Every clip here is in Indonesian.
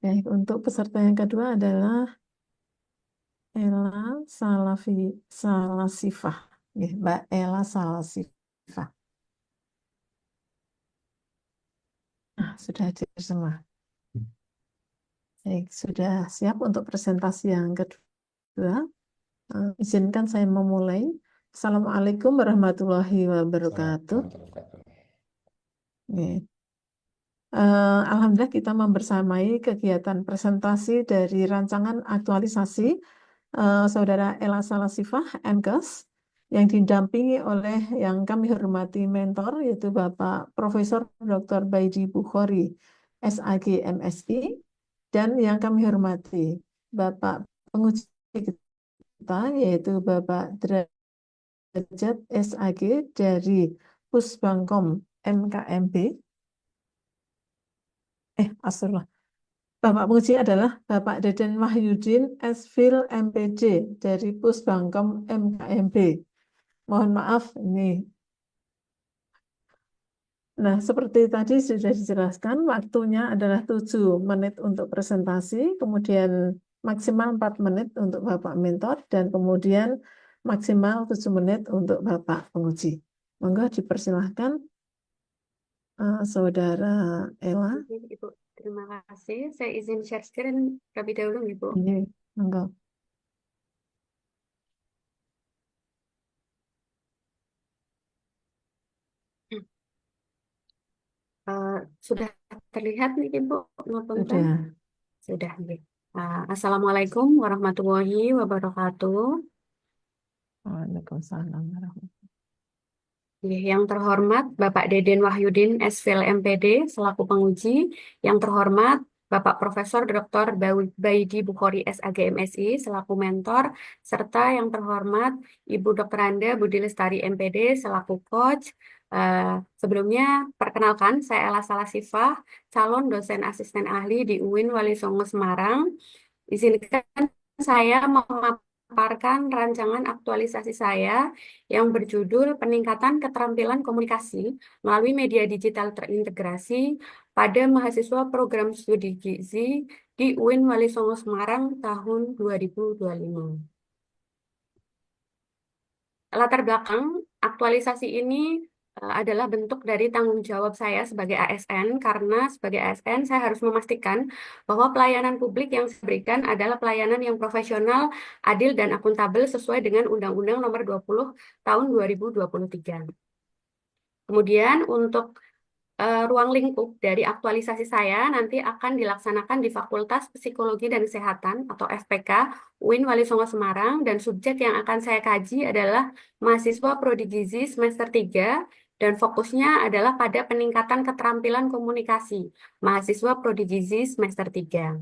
Baik, untuk peserta yang kedua adalah Ella Salasifah. Ya, Mbak Ella Salasifah. Nah, sudah hadir semua. Baik, sudah siap untuk presentasi yang kedua. Izinkan saya memulai. Assalamualaikum warahmatullahi wabarakatuh. Oke. Alhamdulillah kita membersamai kegiatan presentasi dari rancangan aktualisasi Saudara Ella Salasifah, MKes, yang didampingi oleh yang kami hormati mentor, yaitu Bapak Profesor Dr. Baidi Bukhori, SAG MSI, dan yang kami hormati Bapak penguji kita, yaitu Bapak Derajat SAG dari Pusbangkom MKMB. Astagfirullah. Bapak penguji adalah Bapak Deden Wahyudin Esfil MPD dari Pusbangkom MKMB. Mohon maaf ini. Nah, seperti tadi sudah dijelaskan, waktunya adalah 7 menit untuk presentasi, kemudian maksimal 4 menit untuk Bapak mentor, dan kemudian maksimal 7 menit untuk Bapak penguji. Monggo dipersilahkan, Saudara Ella. Ibu, terima kasih. Saya izin share screen terlebih dahulu, Ibu. Ini, monggo. Sudah terlihat nih, Ibu, ngapunten? Sudah. Sudah, Ibu. Assalamualaikum warahmatullahi wabarakatuh. Waalaikumsalam warahmatullahi. Yang terhormat Bapak Deden Wahyudin Esfil MPD selaku penguji, yang terhormat Bapak Profesor Dr. Baidi Bukhori SAG MSI selaku mentor, serta yang terhormat Ibu Dr. Anda Budi Lestari MPD selaku coach. Sebelumnya, perkenalkan saya Ella Salasifah, calon dosen asisten ahli di UIN Wali Songo Semarang. Izinkan saya memaparkan rancangan aktualisasi saya yang berjudul Peningkatan Keterampilan Komunikasi melalui Media Digital Terintegrasi pada mahasiswa program studi Gizi di UIN Wali Songo Semarang tahun 2025. Latar belakang aktualisasi ini adalah bentuk dari tanggung jawab saya sebagai ASN, karena sebagai ASN saya harus memastikan bahwa pelayanan publik yang saya berikan adalah pelayanan yang profesional, adil, dan akuntabel sesuai dengan Undang-Undang Nomor 20 Tahun 2023. Kemudian untuk ruang lingkup dari aktualisasi saya nanti akan dilaksanakan di Fakultas Psikologi dan Kesehatan atau FPK UIN Wali Songo Semarang, dan subjek yang akan saya kaji adalah mahasiswa prodi gizi semester 3 dan fokusnya adalah pada peningkatan keterampilan komunikasi mahasiswa prodi gizi semester 3.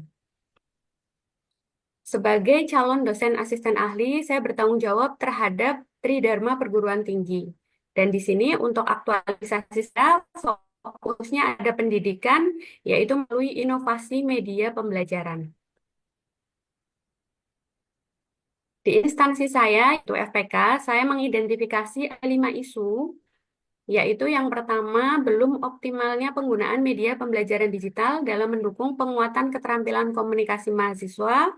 Sebagai calon dosen asisten ahli, saya bertanggung jawab terhadap Tridharma Perguruan Tinggi. Dan di sini untuk aktualisasi saya fokusnya ada pendidikan, yaitu melalui inovasi media pembelajaran. Di instansi saya, yaitu FPK, saya mengidentifikasi 5 isu, yaitu yang pertama, belum optimalnya penggunaan media pembelajaran digital dalam mendukung penguatan keterampilan komunikasi mahasiswa.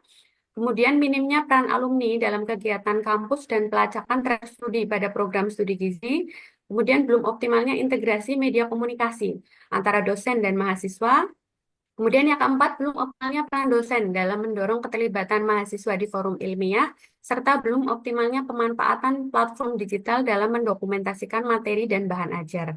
Kemudian minimnya peran alumni dalam kegiatan kampus dan pelacakan terhadap studi pada program studi gizi. Kemudian belum optimalnya integrasi media komunikasi antara dosen dan mahasiswa. Kemudian yang keempat, belum optimalnya peran dosen dalam mendorong keterlibatan mahasiswa di forum ilmiah, serta belum optimalnya pemanfaatan platform digital dalam mendokumentasikan materi dan bahan ajar.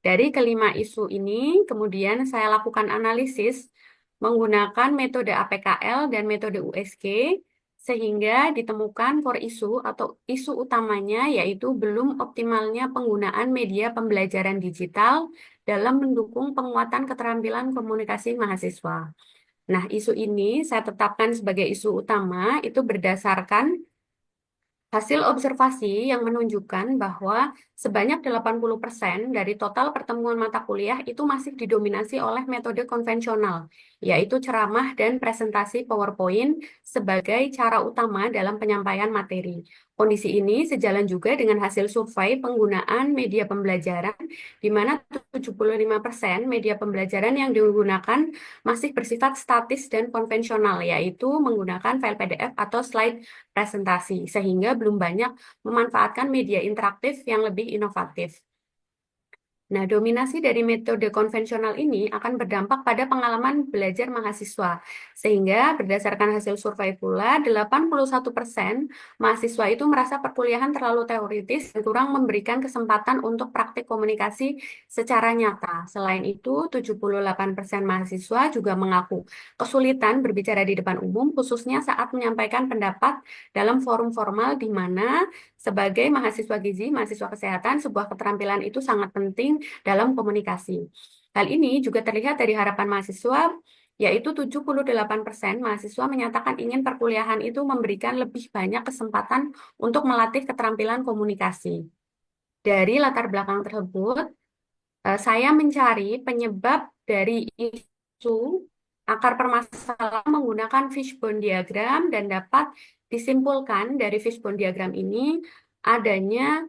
Dari kelima isu ini, kemudian saya lakukan analisis menggunakan metode APKL dan metode USG, sehingga ditemukan core isu atau isu utamanya yaitu belum optimalnya penggunaan media pembelajaran digital dalam mendukung penguatan keterampilan komunikasi mahasiswa. Nah, isu ini saya tetapkan sebagai isu utama itu berdasarkan hasil observasi yang menunjukkan bahwa sebanyak 80% dari total pertemuan mata kuliah itu masih didominasi oleh metode konvensional, yaitu ceramah dan presentasi PowerPoint sebagai cara utama dalam penyampaian materi. Kondisi ini sejalan juga dengan hasil survei penggunaan media pembelajaran, di mana 75% media pembelajaran yang digunakan masih bersifat statis dan konvensional, yaitu menggunakan file PDF atau slide presentasi, sehingga belum banyak memanfaatkan media interaktif yang lebih inovatif. Nah, dominasi dari metode konvensional ini akan berdampak pada pengalaman belajar mahasiswa. Sehingga berdasarkan hasil survei pula, 81% mahasiswa itu merasa perkuliahan terlalu teoritis dan kurang memberikan kesempatan untuk praktik komunikasi secara nyata. Selain itu, 78% mahasiswa juga mengaku kesulitan berbicara di depan umum, khususnya saat menyampaikan pendapat dalam forum formal di mana sebagai mahasiswa gizi, mahasiswa kesehatan, sebuah keterampilan itu sangat penting dalam komunikasi. Hal ini juga terlihat dari harapan mahasiswa, yaitu 78% mahasiswa menyatakan ingin perkuliahan itu memberikan lebih banyak kesempatan untuk melatih keterampilan komunikasi. Dari latar belakang tersebut, saya mencari penyebab dari isu akar permasalahan menggunakan fishbone diagram dan dapat disimpulkan dari fishbone diagram ini adanya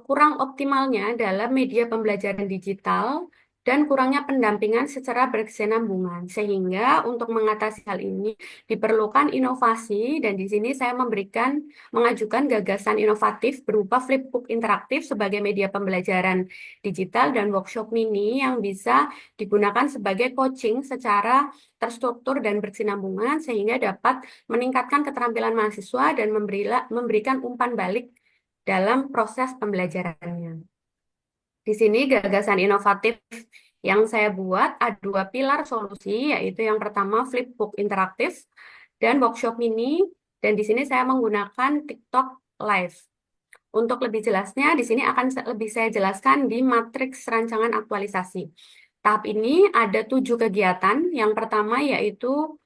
kurang optimalnya dalam media pembelajaran digital dan kurangnya pendampingan secara berkesinambungan. Sehingga untuk mengatasi hal ini diperlukan inovasi dan di sini saya mengajukan gagasan inovatif berupa flipbook interaktif sebagai media pembelajaran digital dan workshop mini yang bisa digunakan sebagai coaching secara terstruktur dan berkesinambungan sehingga dapat meningkatkan keterampilan mahasiswa dan memberikan umpan balik dalam proses pembelajarannya. Di sini gagasan inovatif yang saya buat ada dua pilar solusi, yaitu yang pertama flipbook interaktif dan workshop mini, dan di sini saya menggunakan TikTok Live. Untuk lebih jelasnya, di sini akan lebih saya jelaskan di matriks rancangan aktualisasi. Tahap ini ada 7 kegiatan. Yang pertama yaitu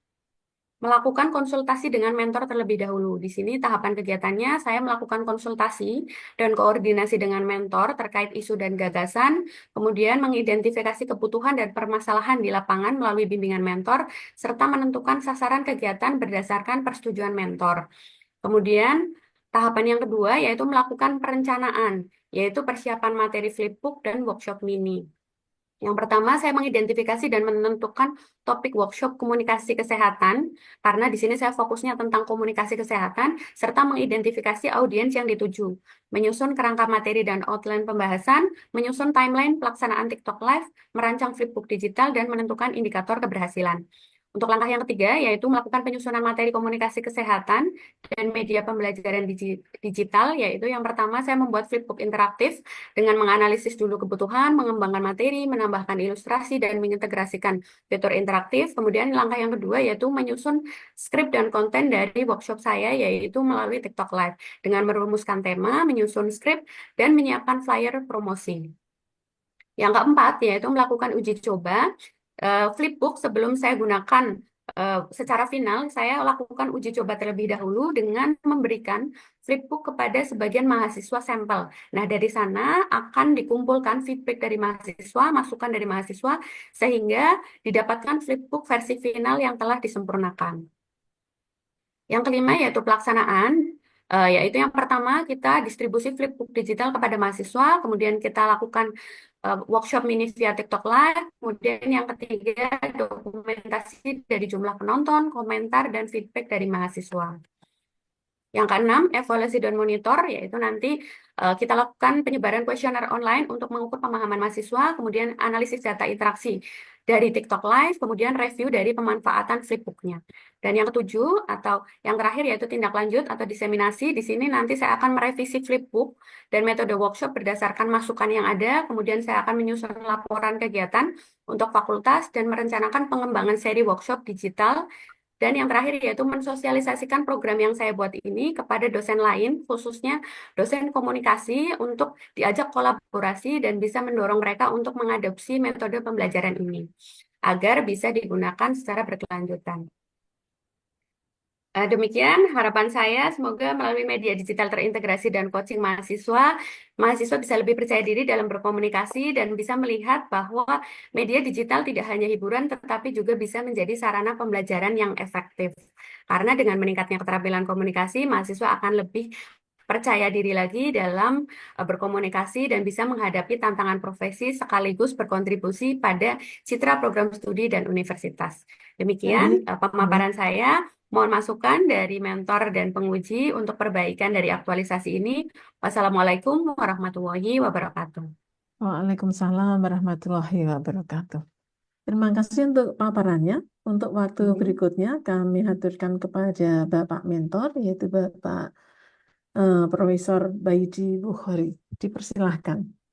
melakukan konsultasi dengan mentor terlebih dahulu. Di sini tahapan kegiatannya saya melakukan konsultasi dan koordinasi dengan mentor terkait isu dan gagasan, kemudian mengidentifikasi kebutuhan dan permasalahan di lapangan melalui bimbingan mentor, serta menentukan sasaran kegiatan berdasarkan persetujuan mentor. Kemudian tahapan yang kedua yaitu melakukan perencanaan, yaitu persiapan materi flipbook dan workshop mini. Yang pertama, saya mengidentifikasi dan menentukan topik workshop komunikasi kesehatan, karena di sini saya fokusnya tentang komunikasi kesehatan, serta mengidentifikasi audiens yang dituju, menyusun kerangka materi dan outline pembahasan, menyusun timeline pelaksanaan TikTok Live, merancang flipbook digital, dan menentukan indikator keberhasilan. Untuk langkah yang ketiga, yaitu melakukan penyusunan materi komunikasi kesehatan dan media pembelajaran digital, yaitu yang pertama saya membuat flipbook interaktif dengan menganalisis dulu kebutuhan, mengembangkan materi, menambahkan ilustrasi, dan mengintegrasikan fitur interaktif. Kemudian langkah yang kedua yaitu menyusun skrip dan konten dari workshop saya, yaitu melalui TikTok Live, dengan merumuskan tema, menyusun skrip, dan menyiapkan flyer promosi. Yang keempat yaitu melakukan uji coba. Flipbook sebelum saya gunakan secara final, saya lakukan uji coba terlebih dahulu dengan memberikan flipbook kepada sebagian mahasiswa sampel. Nah, dari sana akan dikumpulkan feedback dari mahasiswa, masukan dari mahasiswa, sehingga didapatkan flipbook versi final yang telah disempurnakan. Yang kelima yaitu pelaksanaan, yaitu yang pertama kita distribusi flipbook digital kepada mahasiswa, kemudian kita lakukan workshop mini via TikTok Live, kemudian yang ketiga dokumentasi dari jumlah penonton, komentar, dan feedback dari mahasiswa. Yang keenam, evaluasi dan monitor, yaitu nanti kita lakukan penyebaran kuesioner online untuk mengukur pemahaman mahasiswa, kemudian analisis data interaksi dari TikTok Live, kemudian review dari pemanfaatan flipbooknya. Dan yang ketujuh, atau yang terakhir, yaitu tindak lanjut atau diseminasi. Di sini nanti saya akan merevisi flipbook dan metode workshop berdasarkan masukan yang ada, kemudian saya akan menyusun laporan kegiatan untuk fakultas dan merencanakan pengembangan seri workshop digital. Dan yang terakhir yaitu mensosialisasikan program yang saya buat ini kepada dosen lain, khususnya dosen komunikasi untuk diajak kolaborasi dan bisa mendorong mereka untuk mengadopsi metode pembelajaran ini, agar bisa digunakan secara berkelanjutan. Demikian harapan saya, semoga melalui media digital terintegrasi dan coaching mahasiswa, mahasiswa bisa lebih percaya diri dalam berkomunikasi dan bisa melihat bahwa media digital tidak hanya hiburan, tetapi juga bisa menjadi sarana pembelajaran yang efektif. Karena dengan meningkatnya keterampilan komunikasi, mahasiswa akan lebih percaya diri lagi dalam berkomunikasi dan bisa menghadapi tantangan profesi sekaligus berkontribusi pada citra program studi dan universitas. Demikian Baik. Ya. pemaparan saya. Mohon masukan dari mentor dan penguji untuk perbaikan dari aktualisasi ini. Wassalamualaikum warahmatullahi wabarakatuh. Waalaikumsalam warahmatullahi wabarakatuh. Terima kasih untuk paparannya. Untuk waktu berikutnya kami haturkan kepada Bapak Mentor, yaitu Bapak Profesor Baidi Bukhari. Dipersilahkan.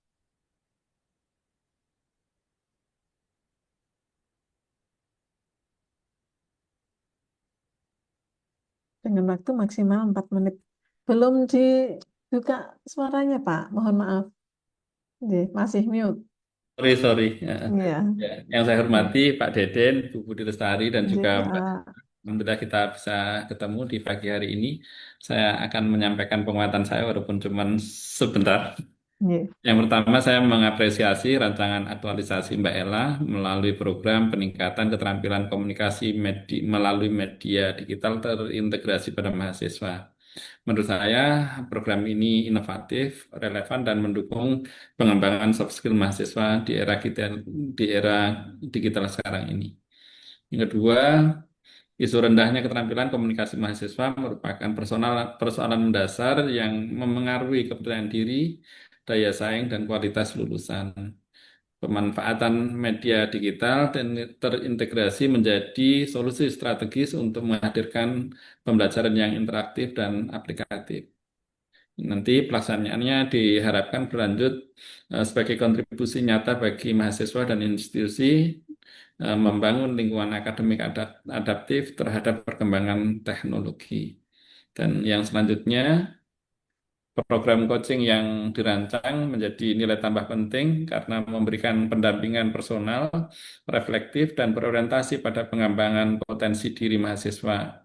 Dengan waktu maksimal 4 menit. Belum dibuka suaranya, Pak. Mohon maaf. Masih mute. Sorry, sorry. Ya. Iya. Ya. Yang saya hormati Pak Deden, Bu Budi Lestari, dan Iya, juga Mbak. Pak. Alhamdulillah kita bisa ketemu di pagi hari ini. Saya akan menyampaikan penguatan saya walaupun cuma sebentar. Iya. Yang pertama, saya mengapresiasi rancangan aktualisasi Mbak Ella melalui program peningkatan keterampilan komunikasi melalui media digital terintegrasi pada mahasiswa. Menurut saya, program ini inovatif, relevan, dan mendukung pengembangan soft skill mahasiswa di era digital sekarang ini. Yang kedua, isu rendahnya keterampilan komunikasi mahasiswa merupakan persoalan mendasar yang memengaruhi kepercayaan diri, daya saing, dan kualitas lulusan. Pemanfaatan media digital dan terintegrasi menjadi solusi strategis untuk menghadirkan pembelajaran yang interaktif dan aplikatif. Nanti pelaksanaannya diharapkan berlanjut sebagai kontribusi nyata bagi mahasiswa dan institusi membangun lingkungan akademik adaptif terhadap perkembangan teknologi. Dan yang selanjutnya, program coaching yang dirancang menjadi nilai tambah penting karena memberikan pendampingan personal, reflektif, dan berorientasi pada pengembangan potensi diri mahasiswa.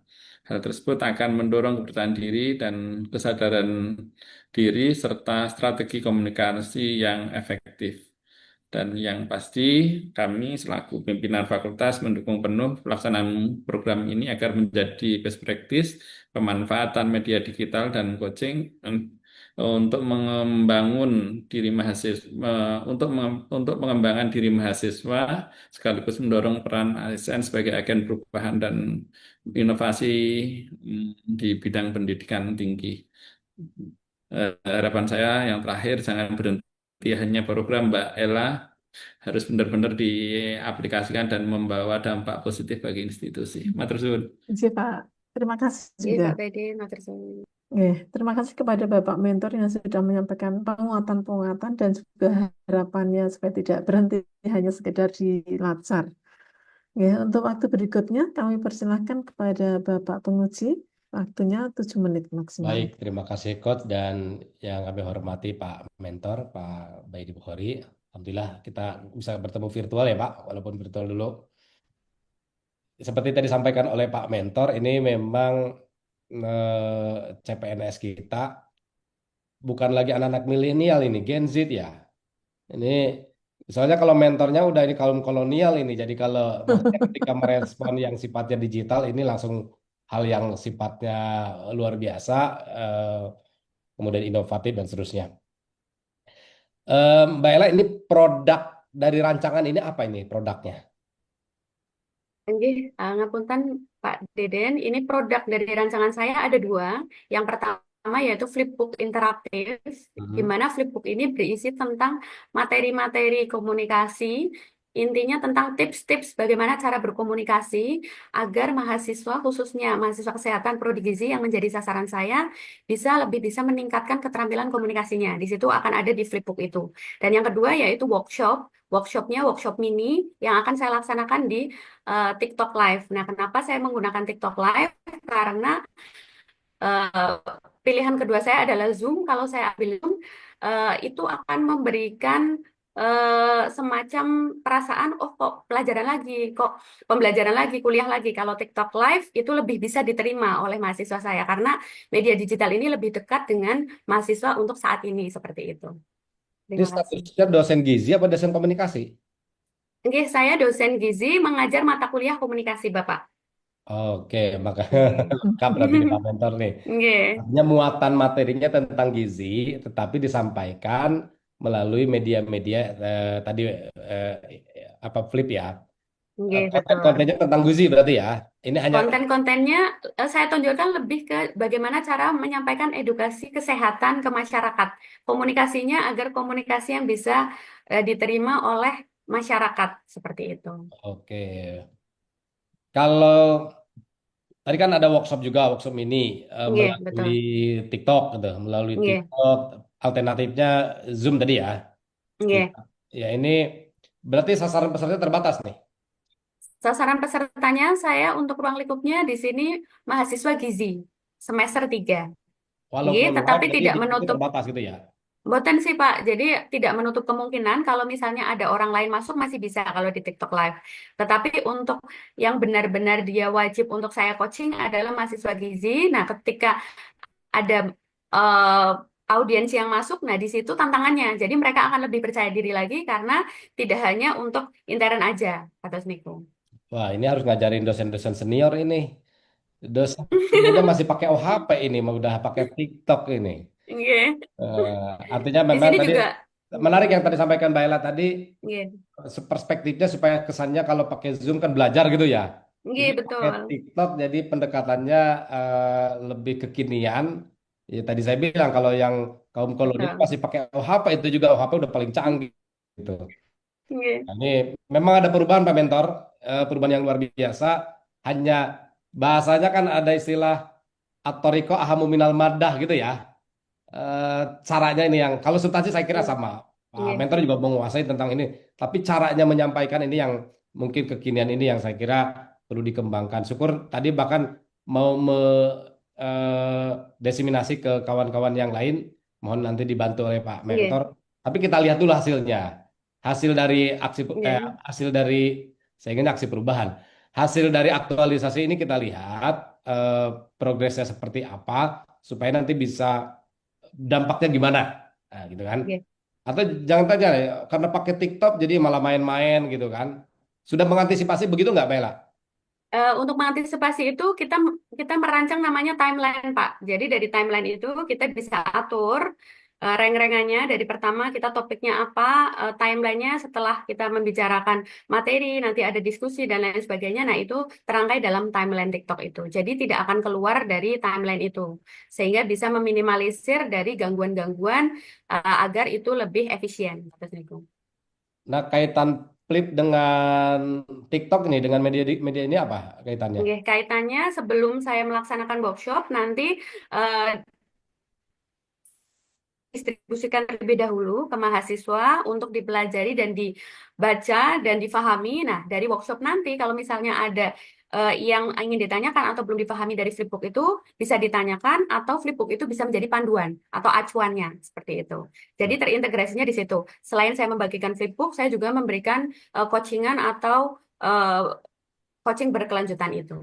Hal tersebut akan mendorong kepercayaan diri dan kesadaran diri serta strategi komunikasi yang efektif. Dan yang pasti kami selaku pimpinan fakultas mendukung penuh pelaksanaan program ini agar menjadi best practice pemanfaatan media digital dan coaching untuk membangun diri mahasiswa untuk pengembangan diri mahasiswa sekaligus mendorong peran ASN sebagai agen perubahan dan inovasi di bidang pendidikan tinggi. Harapan saya yang terakhir jangan berhenti hanya program Mbak Ella, harus benar-benar diaplikasikan dan membawa dampak positif bagi institusi. Matur suwun. Izin, Pak. Terima kasih Iya, juga. Pak Bede, matur suwun. Terima kasih kepada Bapak Mentor yang sudah menyampaikan penguatan-penguatan dan juga harapannya supaya tidak berhenti hanya sekedar di Latsar. Untuk waktu berikutnya kami persilahkan kepada Bapak Penguji, waktunya 7 menit maksimal. Baik, terima kasih Coach dan yang kami hormati Pak Mentor, Pak Baidi Bukhari. Alhamdulillah kita bisa bertemu virtual ya Pak, walaupun virtual dulu. Seperti tadi disampaikan oleh Pak Mentor, ini memang CPNS kita bukan lagi anak-anak milenial ini, Gen Z ya. Ini misalnya kalau mentornya udah ini kaum kolonial ini, jadi kalau maksudnya ketika merespon yang sifatnya digital ini langsung hal yang sifatnya luar biasa, kemudian inovatif dan seterusnya. Mbak Ella, ini produk dari rancangan ini apa ini produknya? Nggih, ngapunten Pak Deden, ini produk dari rancangan saya ada dua. Yang pertama yaitu flipbook interaktif, di mana flipbook ini berisi tentang materi-materi komunikasi, intinya tentang tips-tips bagaimana cara berkomunikasi agar mahasiswa, khususnya mahasiswa kesehatan prodi gizi yang menjadi sasaran saya, bisa meningkatkan keterampilan komunikasinya. Di situ akan ada di flipbook itu. Dan yang kedua yaitu workshopnya workshop mini yang akan saya laksanakan di TikTok Live. Nah, kenapa saya menggunakan TikTok Live? Karena pilihan kedua saya adalah Zoom. Kalau saya ambil Zoom, itu akan memberikan semacam perasaan, oh kok pelajaran lagi, kok pembelajaran lagi, kuliah lagi. Kalau TikTok Live itu lebih bisa diterima oleh mahasiswa saya karena media digital ini lebih dekat dengan mahasiswa untuk saat ini seperti itu. Ini Terima kasih. statusnya dosen gizi apa dosen komunikasi? Oke, saya dosen gizi mengajar mata kuliah komunikasi, Bapak. Oke, maka Oke. lengkap berarti nih Pak Mentor nih. Oke. Artinya muatan materinya tentang gizi, tetapi disampaikan melalui media-media tadi eh, apa flip ya. Oke, betul. Konten-kontennya tentang gizi berarti ya. Ini hanya Konten-kontennya saya tunjukkan lebih ke bagaimana cara menyampaikan edukasi kesehatan ke masyarakat. Komunikasinya agar komunikasi yang bisa diterima oleh masyarakat seperti itu. oke. Kalau tadi kan ada workshop juga, workshop ini Oke, melalui betul. TikTok gitu, melalui Oke, TikTok. Alternatifnya Zoom tadi ya. oke. Ya ini berarti sasaran peserta terbatas nih. Sasaran pesertanya saya untuk ruang lingkupnya di sini mahasiswa gizi semester 3. Oke, Walaupun live tetapi tapi tidak itu menutup. terbatas gitu ya. Mboten sih Pak, jadi tidak menutup kemungkinan kalau misalnya ada orang lain masuk masih bisa kalau di TikTok Live. Tetapi untuk yang benar-benar dia wajib untuk saya coaching adalah mahasiswa gizi. Nah, ketika ada eh, audiens yang masuk, nah di situ tantangannya. Jadi mereka akan lebih percaya diri lagi karena tidak hanya untuk intern aja, kata Smiko. Wah, ini harus ngajarin dosen-dosen senior ini. Dosen aja masih pakai OHP ini, mah udah pakai TikTok ini. Oke. Artinya Di memang sini tadi juga, menarik yang tadi sampaikan Mbak Ella tadi, oke, perspektifnya supaya kesannya kalau pakai Zoom kan belajar gitu ya. oke, Ini pakai betul. TikTok jadi pendekatannya lebih kekinian. Ya, tadi saya bilang kalau yang kaum kolonial Betul. masih pakai OHP itu juga OHP udah paling canggih gitu. Oke. Nah, ini memang ada perubahan Pak Mentor, perubahan yang luar biasa. Hanya bahasanya kan ada istilah atoriko ahamu minal madah gitu ya. Caranya ini yang kalau substansi saya kira sama. Pak Oke. Mentor juga menguasai tentang ini, tapi caranya menyampaikan ini yang mungkin kekinian ini yang saya kira perlu dikembangkan. Syukur tadi bahkan mau desiminasi ke kawan-kawan yang lain, mohon nanti dibantu oleh Pak Oke. Mentor. Tapi kita lihat dulu hasilnya. Hasil dari Oke. hasil dari saya ingin aksi perubahan. Hasil dari aktualisasi ini kita lihat progresnya seperti apa supaya nanti bisa dampaknya gimana, nah, gitu kan? Oke. Atau jangan tanya ya, karena pakai TikTok jadi malah main-main gitu kan? Sudah mengantisipasi begitu nggak, Bella? Untuk mengantisipasi itu kita kita merancang namanya timeline, Pak. Jadi dari timeline itu kita bisa atur rank-rankannya dari pertama kita topiknya apa, timelinenya setelah kita membicarakan materi, nanti ada diskusi dan lain sebagainya. Nah, itu terangkai dalam timeline TikTok itu. Jadi tidak akan keluar dari timeline itu. Sehingga bisa meminimalisir dari gangguan-gangguan agar itu lebih efisien. Atas Niku. Nah, kaitan Flip dengan TikTok ini, dengan media media ini apa kaitannya? Oke, kaitannya sebelum saya melaksanakan workshop, nanti eh, distribusikan terlebih dahulu ke mahasiswa untuk dipelajari dan dibaca dan difahami. Nah, dari workshop nanti kalau misalnya ada yang ingin ditanyakan atau belum difahami dari flipbook itu bisa ditanyakan atau flipbook itu bisa menjadi panduan atau acuannya seperti itu. Jadi terintegrasinya di situ. Selain saya membagikan flipbook, saya juga memberikan coachingan atau coaching berkelanjutan itu.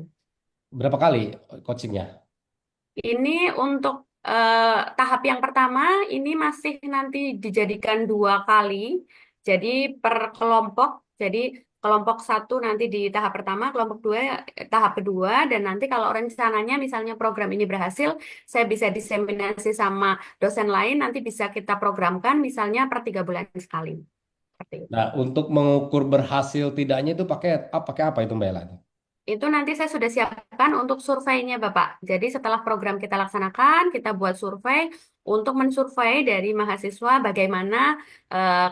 Berapa kali coachingnya? Ini untuk tahap yang pertama ini masih nanti dijadikan 2 kali. Jadi per kelompok. Jadi kelompok 1 nanti di tahap pertama, kelompok 2 tahap kedua. Dan nanti kalau rencananya misalnya program ini berhasil, saya bisa diseminasi sama dosen lain. Nanti bisa kita programkan misalnya per 3 bulan sekali. Seperti itu. Nah, untuk mengukur berhasil tidaknya itu pakai apa itu, Bella? Itu nanti saya sudah siapkan untuk surveinya, Bapak. Jadi setelah program kita laksanakan, kita buat survei untuk mensurvei dari mahasiswa bagaimana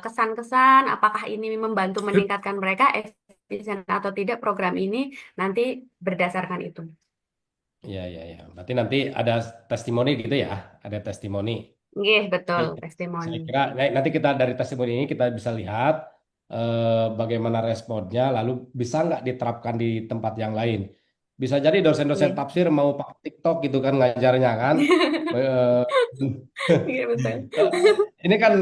kesan-kesan, apakah ini membantu meningkatkan mereka efisien atau tidak program ini, nanti berdasarkan itu. Iya, iya, iya. Berarti nanti ada testimoni gitu ya, ada testimoni. Iya, betul, Saya testimoni. kira nanti kita dari testimoni ini kita bisa lihat bagaimana responnya, lalu bisa nggak diterapkan di tempat yang lain. Bisa jadi dosen-dosen Iya. tafsir mau pakai TikTok gitu kan ngajarnya kan. Eh, Iya, betul. ini kan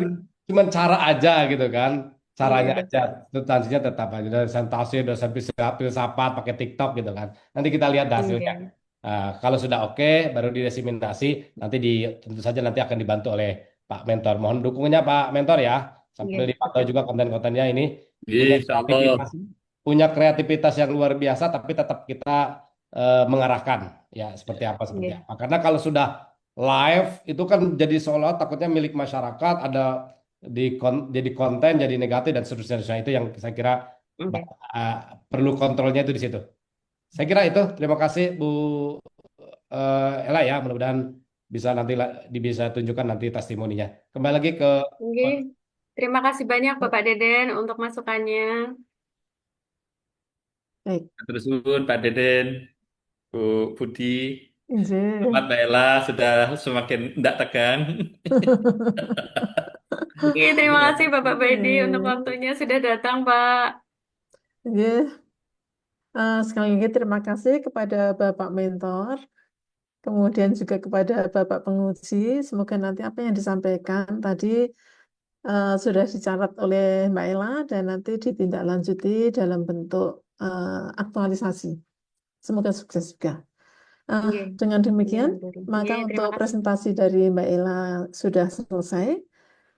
cuma cara aja gitu kan. caranya Iya, aja, betul. substansinya tetap aja. Dari presentasi udah sampai filsafat pakai TikTok gitu kan. Nanti kita lihat hasilnya. Iya. Nah, kalau sudah oke, baru didiseminasi. Nanti tentu saja nanti akan dibantu oleh Pak Mentor. Mohon dukungannya Pak Mentor ya. Iya, Sambil dipantau betul. juga konten-kontennya ini punya Insya kreativitas, Allah. punya kreativitas yang luar biasa, tapi tetap kita mengarahkan ya seperti Iya. apa. Karena kalau sudah live itu kan jadi seolah takutnya milik masyarakat, ada jadi konten, jadi negatif dan seterusnya. Nah, itu yang saya kira Oke. uh, perlu kontrolnya itu di situ. Saya kira itu. Terima kasih Bu Ella ya. Mudah-mudahan bisa nanti bisa tunjukkan nanti testimoninya. Kembali lagi ke Oke. Terima kasih banyak Bapak Deden untuk masukannya. Baik, Terus Pak Deden, Bu Budi, injil. Selamat Mbak Ella sudah semakin tidak tegang. Oke, terima kasih Bapak Bedi untuk Eh, waktunya sudah datang, Pak. Nggih. Sekali lagi terima kasih kepada Bapak Mentor, kemudian juga kepada Bapak Penguji. Semoga nanti apa yang disampaikan tadi sudah dicatat oleh Mbak Ella dan nanti ditindaklanjuti dalam bentuk aktualisasi. Semoga sukses juga. Oke. Dengan demikian, maka Oke, terima untuk kasih. presentasi dari Mbak Ella sudah selesai.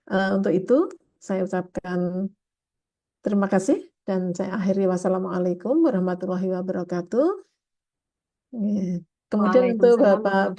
Untuk itu, saya ucapkan terima kasih dan saya akhiri. Wassalamualaikum warahmatullahi wabarakatuh. Kemudian untuk Waalaikumsalam Bapak